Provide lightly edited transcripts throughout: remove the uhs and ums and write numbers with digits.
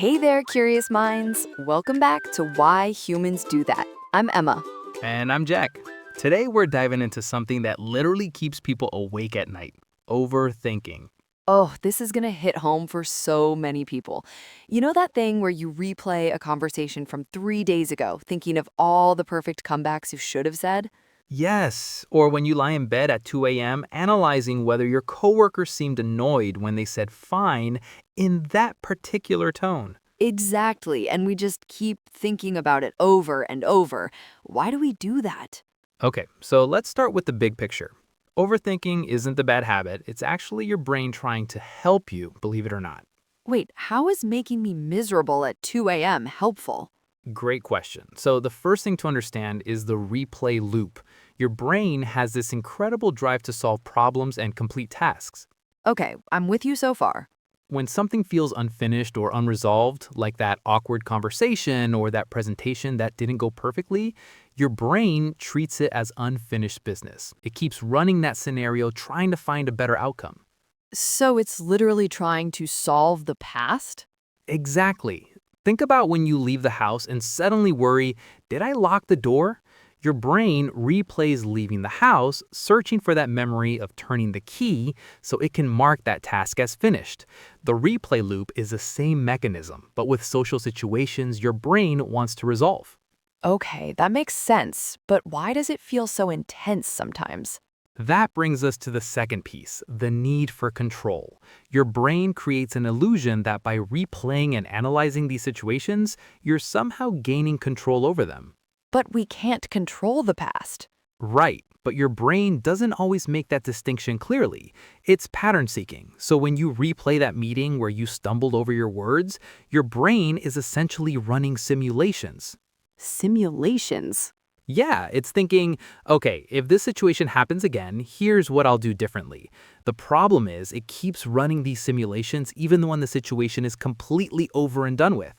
Hey there, curious minds. Welcome back to Why Humans Do That. I'm Emma. And I'm Jack. Today we're diving into something that literally keeps people awake at night: overthinking. Oh, this is going to hit home for so many people. You know that thing where you replay a conversation from 3 days ago, thinking of all the perfect comebacks you should have said? Yes, or when you lie in bed at 2 a.m. analyzing whether your coworker seemed annoyed when they said fine in that particular tone. Exactly, and we just keep thinking about it over and over. Why do we do that? Okay, so let's start with the big picture. Overthinking isn't the bad habit, it's actually your brain trying to help you, believe it or not. Wait, how is making me miserable at 2 a.m. helpful? Great question. So, the first thing to understand is the replay loop. Your brain has this incredible drive to solve problems and complete tasks. Okay, I'm with you so far. When something feels unfinished or unresolved, like that awkward conversation or that presentation that didn't go perfectly, your brain treats it as unfinished business. It keeps running that scenario, trying to find a better outcome. So it's literally trying to solve the past? Exactly. Think about when you leave the house and suddenly worry, did I lock the door? Your brain replays leaving the house, searching for that memory of turning the key so it can mark that task as finished. The replay loop is the same mechanism, but with social situations your brain wants to resolve. Okay, that makes sense, but why does it feel so intense sometimes? That brings us to the second piece, the need for control. Your brain creates an illusion that by replaying and analyzing these situations, you're somehow gaining control over them. But we can't control the past. Right, but your brain doesn't always make that distinction clearly. It's pattern seeking. So when you replay that meeting where you stumbled over your words, your brain is essentially running simulations. Simulations. Yeah, it's thinking, okay, if this situation happens again, here's what I'll do differently. The problem is it keeps running these simulations even when the situation is completely over and done with.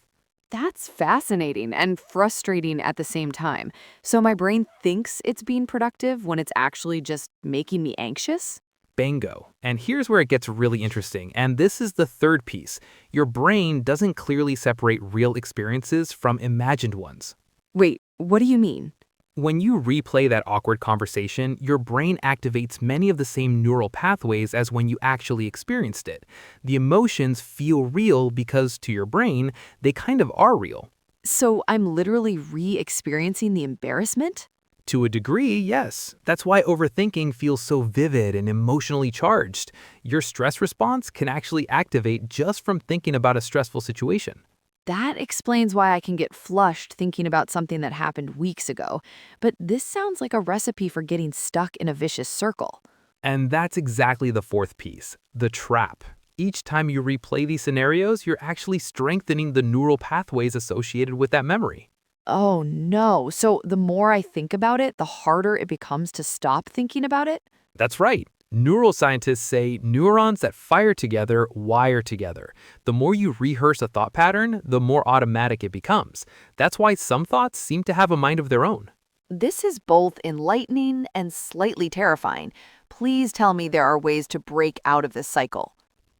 That's fascinating and frustrating at the same time. So my brain thinks it's being productive when it's actually just making me anxious? Bingo. And here's where it gets really interesting. And this is the third piece. Your brain doesn't clearly separate real experiences from imagined ones. Wait, what do you mean? When you replay that awkward conversation, your brain activates many of the same neural pathways as when you actually experienced it. The emotions feel real because, to your brain, they kind of are real. So I'm literally re-experiencing the embarrassment? To a degree, yes. That's why overthinking feels so vivid and emotionally charged. Your stress response can actually activate just from thinking about a stressful situation. That explains why I can get flushed thinking about something that happened weeks ago. But this sounds like a recipe for getting stuck in a vicious circle. And that's exactly the fourth piece, the trap. Each time you replay these scenarios, you're actually strengthening the neural pathways associated with that memory. Oh no. So the more I think about it, the harder it becomes to stop thinking about it? That's right. Neuroscientists say neurons that fire together wire together. The more you rehearse a thought pattern, the more automatic it becomes. That's why some thoughts seem to have a mind of their own. This is both enlightening and slightly terrifying. Please tell me there are ways to break out of this cycle.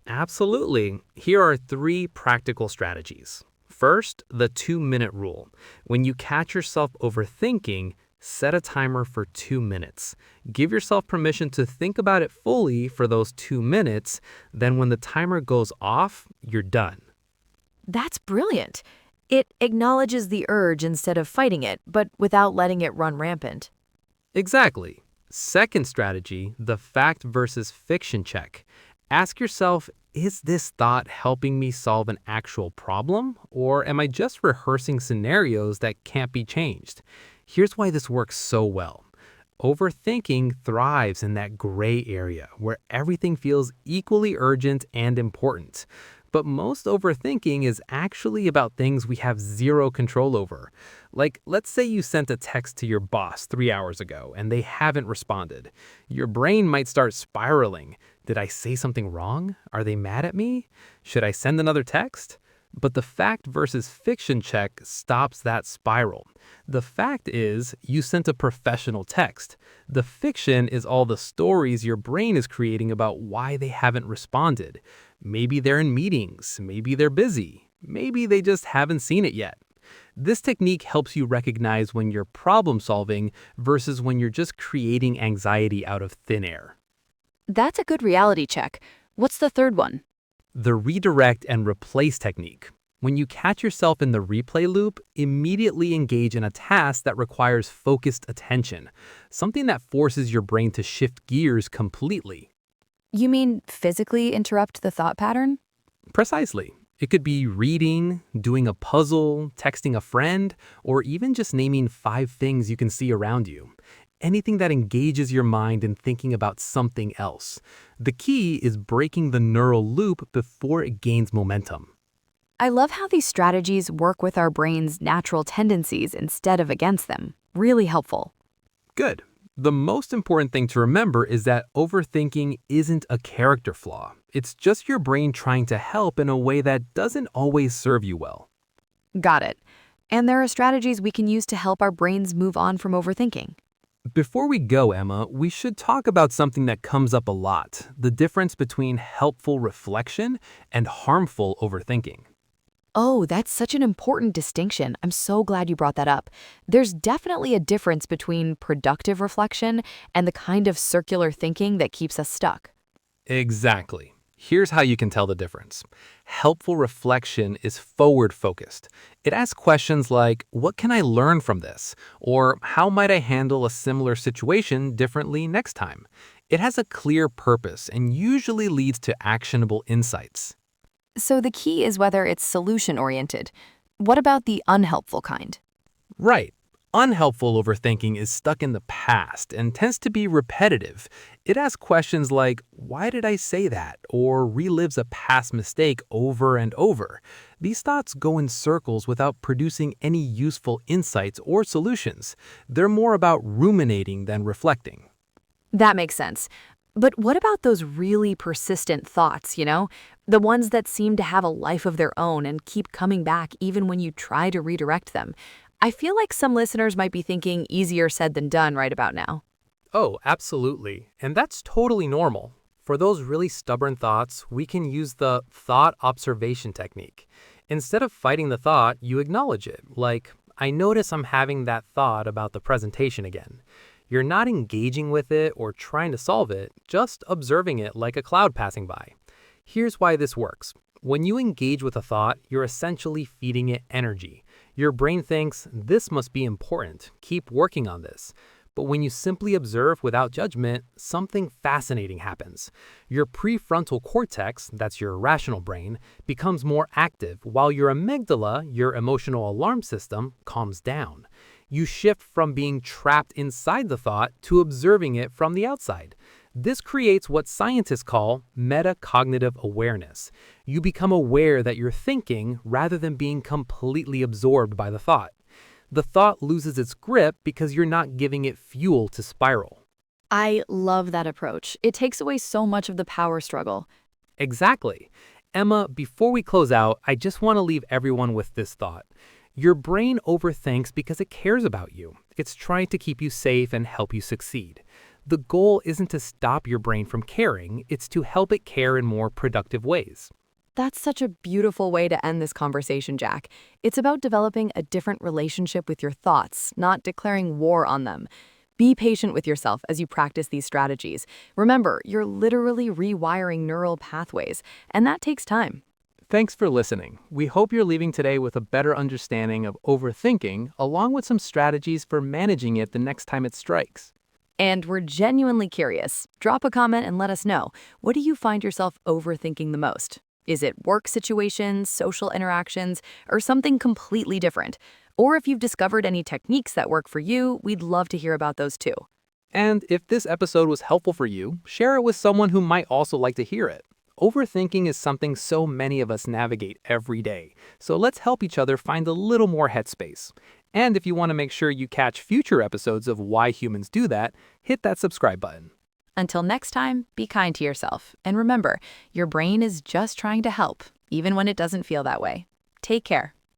Absolutely. Here are three practical strategies. First, the 2-minute rule. When you catch yourself overthinking, set a timer for 2 minutes. Give yourself permission to think about it fully for those 2 minutes. Then when the timer goes off, you're done. That's brilliant. It acknowledges the urge instead of fighting it, but without letting it run rampant. Exactly. Second strategy, the fact versus fiction check. Ask yourself, is this thought helping me solve an actual problem, or am I just rehearsing scenarios that can't be changed? Here's why this works so well. Overthinking thrives in that gray area where everything feels equally urgent and important. But most overthinking is actually about things we have zero control over. Like, let's say you sent a text to your boss 3 hours ago and they haven't responded. Your brain might start spiraling. Did I say something wrong? Are they mad at me? Should I send another text? But the fact versus fiction check stops that spiral. The fact is, you sent a professional text. The fiction is all the stories your brain is creating about why they haven't responded. Maybe they're in meetings, maybe they're busy. Maybe they just haven't seen it yet. This technique helps you recognize when you're problem solving versus when you're just creating anxiety out of thin air. That's a good reality check. What's the third one? The redirect and replace technique. When you catch yourself in the replay loop, immediately engage in a task that requires focused attention, something that forces your brain to shift gears completely. You mean physically interrupt the thought pattern? Precisely. It could be reading, doing a puzzle, texting a friend, or even just naming 5 things you can see around you. Anything that engages your mind in thinking about something else. The key is breaking the neural loop before it gains momentum. I love how these strategies work with our brain's natural tendencies instead of against them. Really helpful. Good. The most important thing to remember is that overthinking isn't a character flaw. It's just your brain trying to help in a way that doesn't always serve you well. Got it. And there are strategies we can use to help our brains move on from overthinking. Before we go, Emma, we should talk about something that comes up a lot, the difference between helpful reflection and harmful overthinking. Oh, that's such an important distinction. I'm so glad you brought that up. There's definitely a difference between productive reflection and the kind of circular thinking that keeps us stuck. Exactly. Here's how you can tell the difference. Helpful reflection is forward-focused. It asks questions like, what can I learn from this? Or how might I handle a similar situation differently next time? It has a clear purpose and usually leads to actionable insights. So the key is whether it's solution-oriented. What about the unhelpful kind? Right. Unhelpful overthinking is stuck in the past and tends to be repetitive. It asks questions like, why did I say that? Or relives a past mistake over and over. These thoughts go in circles without producing any useful insights or solutions. They're more about ruminating than reflecting. That makes sense. But what about those really persistent thoughts, The ones that seem to have a life of their own and keep coming back even when you try to redirect them. I feel like some listeners might be thinking easier said than done right about now. Oh, absolutely. And that's totally normal. For those really stubborn thoughts, we can use the thought observation technique. Instead of fighting the thought, you acknowledge it, like, I notice I'm having that thought about the presentation again. You're not engaging with it or trying to solve it, just observing it like a cloud passing by. Here's why this works. When you engage with a thought, you're essentially feeding it energy. Your brain thinks, this must be important, keep working on this. But when you simply observe without judgment, something fascinating happens. Your prefrontal cortex, that's your rational brain, becomes more active, while your amygdala, your emotional alarm system, calms down. You shift from being trapped inside the thought to observing it from the outside. This creates what scientists call metacognitive awareness. You become aware that you're thinking rather than being completely absorbed by the thought. The thought loses its grip because you're not giving it fuel to spiral. I love that approach. It takes away so much of the power struggle. Exactly. Emma, before we close out, I just want to leave everyone with this thought. Your brain overthinks because it cares about you. It's trying to keep you safe and help you succeed. The goal isn't to stop your brain from caring, it's to help it care in more productive ways. That's such a beautiful way to end this conversation, Jack. It's about developing a different relationship with your thoughts, not declaring war on them. Be patient with yourself as you practice these strategies. Remember, you're literally rewiring neural pathways, and that takes time. Thanks for listening. We hope you're leaving today with a better understanding of overthinking, along with some strategies for managing it the next time it strikes. And we're genuinely curious. Drop a comment and let us know. What do you find yourself overthinking the most? Is it work situations, social interactions, or something completely different? Or if you've discovered any techniques that work for you, we'd love to hear about those too. And if this episode was helpful for you, share it with someone who might also like to hear it. Overthinking is something so many of us navigate every day, so let's help each other find a little more headspace. And if you want to make sure you catch future episodes of Why Humans Do That, hit that subscribe button. Until next time, be kind to yourself. And remember, your brain is just trying to help, even when it doesn't feel that way. Take care.